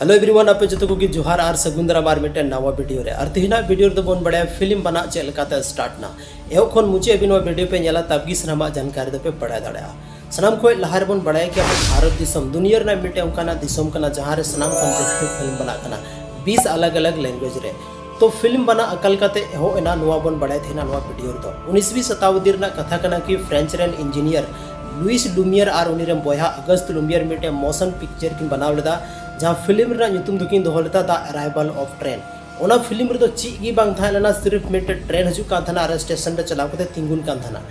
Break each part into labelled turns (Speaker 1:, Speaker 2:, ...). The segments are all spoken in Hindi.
Speaker 1: हेलो एवरीवन आपे जो को जोहार और सगुंदरा बार मिटे नवा वीडियो रे और तेहना वीडियो रे बोन बड़ा फिल्म बना चलकाते स्टार्ट ना एहो खन मुझे अभी वीडियो पे नेला तबगी सनामा जानकारी पे पढ़ा दाड़ा सनाम को लहार बोन बड़ा कि भारत दिसम दुनिया रे मिटे उनका दिसम कना जहां रे सनाम खन जस्ती फिल्म बना कना 20 अलग अलग लैंग्वेज रे तो फिल्म बना अकल काते एहो एना नवा बोन बड़ा थेना नवा वीडियो तो 19वीं शताब्दी रे कथा कना कि फ्रेंच रेन इंजीनियर लुइस लुमियर और उनी बया अगस्त लुमियर मिटे मोशन पिक्चर किन बनाव लेदा जहाँ फिल्म रे नुतुम दुकिन दोहो लेदा द अराइवल ऑफ ट्रेन ओना फिल्म रे तो चीगी बांग थाना सिर्फ मिटे ट्रेन हजू कान थाना और स्टेशन रे चलाव कते तिंगुन कान थाना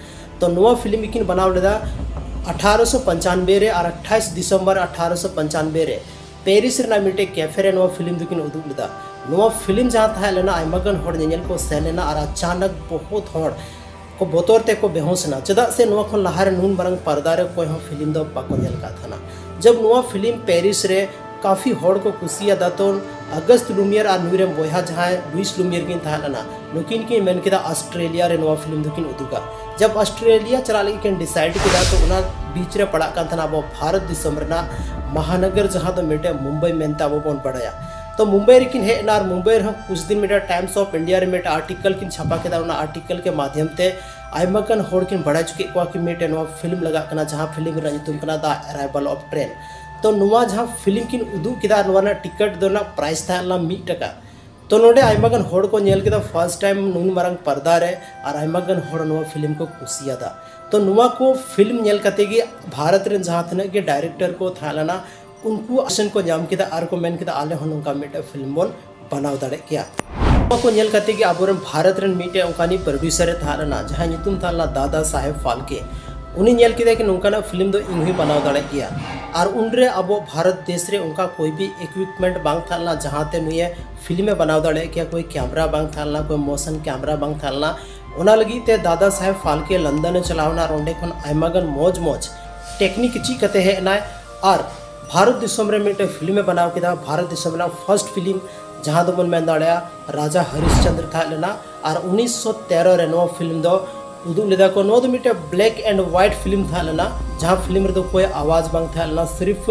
Speaker 1: तो नवा फिल्म किन बनाव लेदा 1895 रे और 28 दिसंबर 1895 रे पेरिस रे मिटे कैफे रे नवा फिल्म दुकिन उदुग लेदा नवा फिल्म जहाँ था लेना आयमागन होड़ नेल को सेलेना और अचानक बहुत होड़ को बोतोर ते को बेहोसना चदा से नवा खन लहार नुन बरंग पर्दा रे कोई फिल्म दो बाको नेल का थाना जब नवा फिल्म पेरिस रे काफ़ी होड़ को कुसिया दातो अगस्त लुमियर और नुरम बोहा जहाँ लुइस लुमियर किन थाना नुकिन की मेन किदा ऑस्ट्रेलिया रे नवा फिल्म दुकिन उदुगा जब ऑस्ट्रेलिया चला लगी किन डिसाइड किदा तो उना बीच रे पड़ा कान थाना वो भारत दिसम रना महानगर जहाँ तो मिटे मुंबई मेनता वो बोन पड़ाया तो मुंबई रेकिन हे ना मुंबई रे कुछ दिन मिटे टाइम्स ऑफ इंडिया रे मिटे आर्टिकल किन छपा के उना आर्टिकल के माध्यम ते आयमाकन होड़ किन बड़ा चुके को कि मिटे नवा फिल्म लगा कना जहाँ फिल्म रे तुम कना द अराइवल ऑफ ट्रेन तो नुआ जहाँ फिल्म किन उदू किदा नुआ ना टिकट दो ना प्राइस था ला 1 टका तो नोडे आयमागन होड़ को नेल किदा फर्स्ट टाइम नुन मारंग पर्दा रे और आयमागन होड़ नुआ फिल्म को कुसिया दा तो नुआ को फिल्म नेल कते कि भारत रे जहाँ थे के डायरेक्टर को थालाना उनको आसन को जाम किदा आर को मेन किदा आले हन उनका मिटे फिल्म बोन बनाव दाड़े किया को नेल कते कि आबोरन भारत रे मिटे उनकानी प्रोड्यूसर थालाना जहाँ नितुम थाला दादा साहेब फाल्के उन्हीं नेल किदा कि नौकाना फिल्म दो इंग बनाव दाड़े किया और उनरे अब भारत देश रे उनका कोई भी इक्विपमेंट बांग थालना जहाँ ते नुए फिल्म बनाव दाड़े किया कोई कैमरा बांग थालना कोई मोशन कैमरा बांग थालना उना लगी ते दादा साहेब फाल्के लंदन चलावना रोंडे खन आयमागन मौज मौज टेक्निक ची कते है ना और भारत दिसम रे मिटे फिल्म बनाव किदा भारत दिसम रे फर्स्ट फिल्म जहाँ दो मन में दाड़ा राजा हरिश्चंद्र था लेना और 1913 रे नो फिल्म दो उदू लेदा को नो मिटे ब्लैक एंड व्हाइट फिल्म था लेना जहाँ फिल्म रे तो कोई आवाज बांग था लेना सिर्फ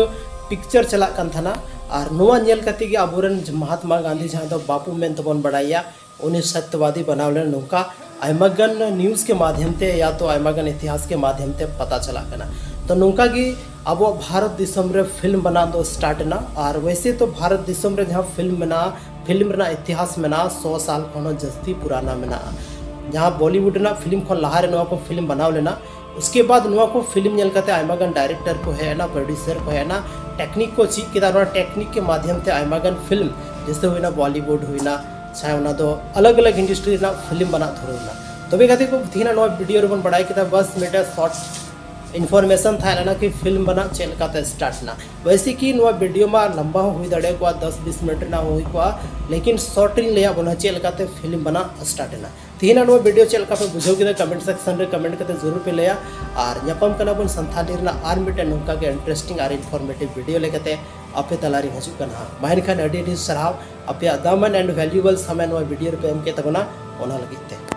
Speaker 1: पिक्चर चला कान थाना और नोआ नेल कते कि आबोरन महात्मा गांधी जहाँ तो बापू मेन तबन बड़ाइया उन्हें सत्यवादी बनाव ले नौका आयमागन न्यूज़ के माध्यम से या तो आयमागन इतिहास के माध्यम से पता चला करना तो नौका कि अब भारत दिसम रे फिल्म बना दो स्टार्ट ना और वैसे तो भारत दिसम रे जहाँ फिल्म ना इतिहास में ना 100 साल खनो जस्ती पुराना में ना जहाँ बॉलीवुड ना फिल्म खन लहारे नवा को फिल्म बनाव लेना उसके बाद नवा को फिल्म नेल कते आयमागन डायरेक्टर को है ना प्रोड्यूसर को है ना टेक्निक को चीज के टेक्निक के माध्यम से आयमागन फिल्म जैसे हुई ना बॉलीवुड हुई ना चाहे उना तो अलग अलग इंडस्ट्री ना फिल्म बना थोड़ा तो भी कहते को थी ना नवा वीडियो बन बढ़ाई कि बस मेटा शॉर्ट इन्फॉर्मेशन था ना कि फिल्म बना चलकाते स्टार्ट ना वैसे कि नवा वीडियो में लंबा हुई दड़े को 10-20 मिनट ना हुई को लेकिन शॉर्ट इन लिया बना चलकाते फिल्म बना स्टार्ट ना तीन नवा वीडियो चलका पे बुझो कि कमेंट सेक्शन रे कमेंट करते जरूर पे लिया और ñapam कना बन संथाली रे आर मिटे नोका के इंटरेस्टिंग और इन्फॉर्मेटिव वीडियो लेकते अपे तलारी हजू कना माहिर खान अडी सराव अपे दामन एंड वैल्यूएबल समय नवा वीडियो पे एम के तबना ओना लगिते